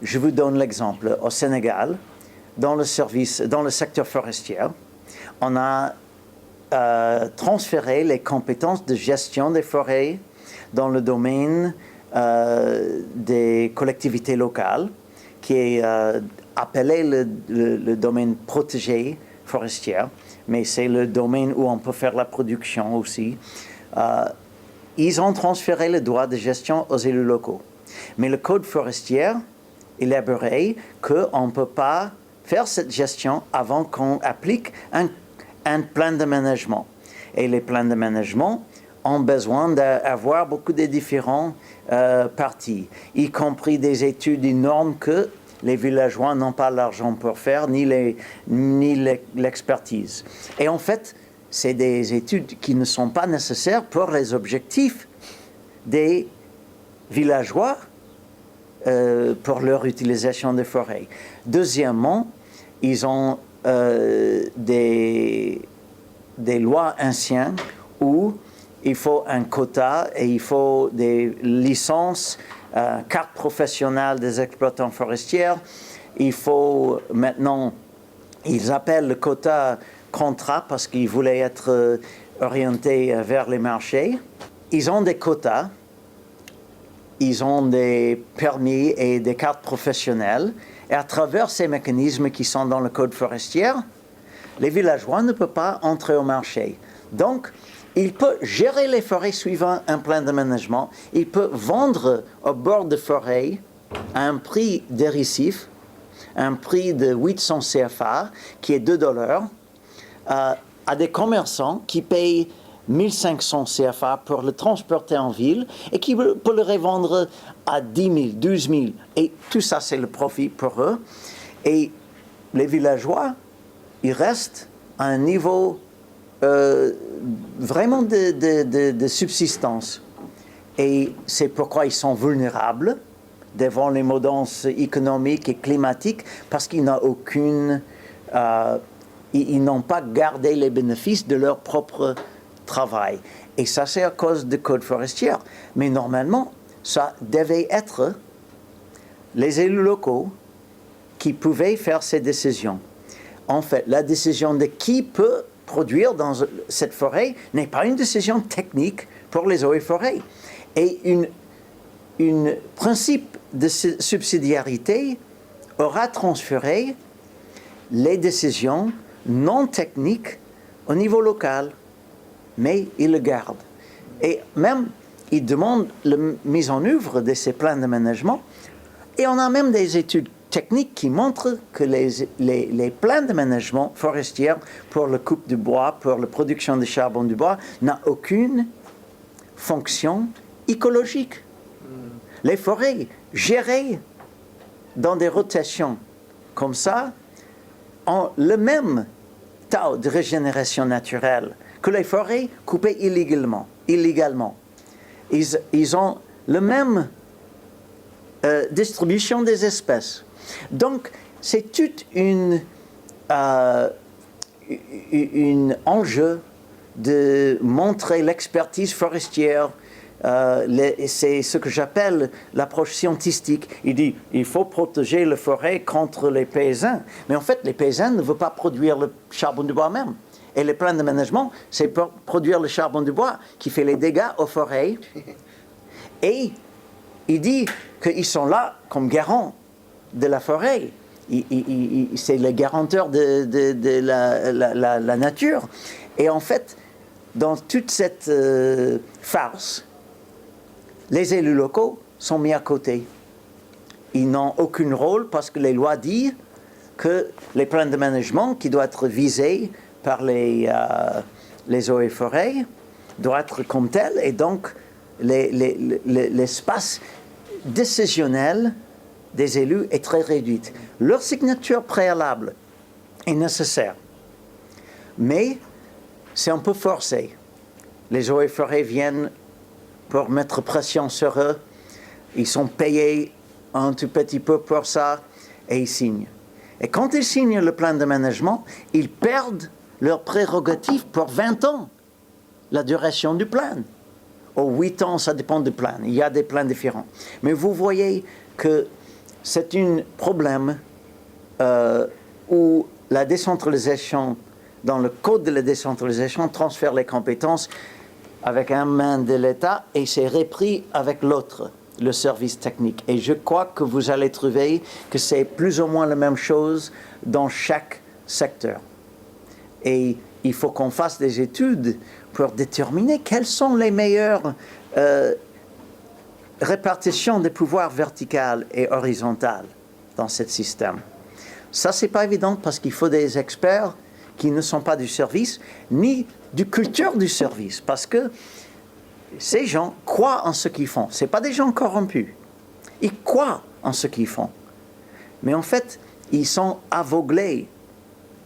Je vous donne l'exemple. Au Sénégal, dans le secteur forestier, on a transféré les compétences de gestion des forêts dans le domaine des collectivités locales, qui est appelé le domaine protégé forestier, mais c'est le domaine où on peut faire la production aussi. Ils ont transféré le droit de gestion aux élus locaux. Mais le code forestier élaborait qu'on ne peut pas faire cette gestion avant qu'on applique un plan de management. Et les plans de management ont besoin d'avoir beaucoup de différents parties, y compris des études énormes que les villageois n'ont pas l'argent pour faire, ni l'expertise. Et en fait, c'est des études qui ne sont pas nécessaires pour les objectifs des villageois pour leur utilisation des forêts. Deuxièmement, ils ont des lois anciennes où il faut un quota et il faut des licences, carte professionnelle des exploitants forestiers. Il faut maintenant, ils appellent le quota contrat parce qu'ils voulaient être orientés vers les marchés. Ils ont des quotas, ils ont des permis et des cartes professionnelles. Et à travers ces mécanismes qui sont dans le code forestier, les villageois ne peuvent pas entrer au marché. Donc, il peut gérer les forêts suivant un plan de management. Il peut vendre au bord de forêt à un prix dérisif, un prix de 800 CFA, qui est 2 $, à des commerçants qui payent 1500 CFA pour le transporter en ville et qui peut le revendre à 10 000, 12 000. Et tout ça, c'est le profit pour eux. Et les villageois, ils restent à un niveau vraiment de subsistance. Et c'est pourquoi ils sont vulnérables devant les mouvances économiques et climatiques, parce qu'ils n'ont ils n'ont pas gardé les bénéfices de leur propre travail. Et ça, c'est à cause du code forestier. Mais normalement, ça devait être les élus locaux qui pouvaient faire ces décisions. En fait, la décision de qui peut produire dans cette forêt n'est pas une décision technique pour les eaux et forêts. Et un principe de subsidiarité aura transféré les décisions non techniques au niveau local, mais il le garde. Et même, il demande la mise en œuvre de ces plans de management. Et on a même des études techniques qui montrent que les plans de management forestier pour la coupe du bois, pour la production de charbon du bois, n'ont aucune fonction écologique. Les forêts gérées dans des rotations comme ça ont le même taux de régénération naturelle que les forêts coupées illégalement. Ils ont la même distribution des espèces. Donc, c'est tout un enjeu de montrer l'expertise forestière. C'est ce que j'appelle l'approche scientifique. Il dit il faut protéger la forêt contre les paysans. Mais en fait, les paysans ne veulent pas produire le charbon du bois même. Et les plans de management, c'est pour produire le charbon du bois qui fait les dégâts aux forêts. Et il dit qu'ils sont là comme garants de la forêt. C'est le garanteur de la nature. Et en fait, dans toute cette farce, les élus locaux sont mis à côté. Ils n'ont aucun rôle parce que les lois disent que les plans de management qui doivent être visés par les eaux et forêts doivent être comme tels, et donc l'espace décisionnel des élus est très réduit. Leur signature préalable est nécessaire, mais c'est un peu forcé. Les eaux et forêts viennent pour mettre pression sur eux, ils sont payés un tout petit peu pour ça, et ils signent. Et quand ils signent le plan de management, ils perdent leur prérogative pour 20 ans, la duration du plan. Ou 8 ans, ça dépend du plan. Il y a des plans différents. Mais vous voyez que c'est un problème où la décentralisation, dans le code de la décentralisation, transfère les compétences avec un main de l'État et c'est repris avec l'autre, le service technique. Et je crois que vous allez trouver que c'est plus ou moins la même chose dans chaque secteur. Et il faut qu'on fasse des études pour déterminer quelles sont les meilleures répartitions des pouvoirs verticales et horizontales dans ce système. Ça, c'est pas évident parce qu'il faut des experts qui ne sont pas du service, ni du culture du service, parce que ces gens croient en ce qu'ils font. Ce pas des gens corrompus. Ils croient en ce qu'ils font. Mais en fait, ils sont aveuglés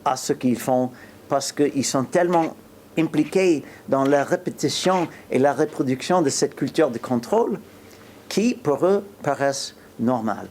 à ce qu'ils font parce qu'ils sont tellement impliqués dans la répétition et la reproduction de cette culture de contrôle qui, pour eux, paraissent normales.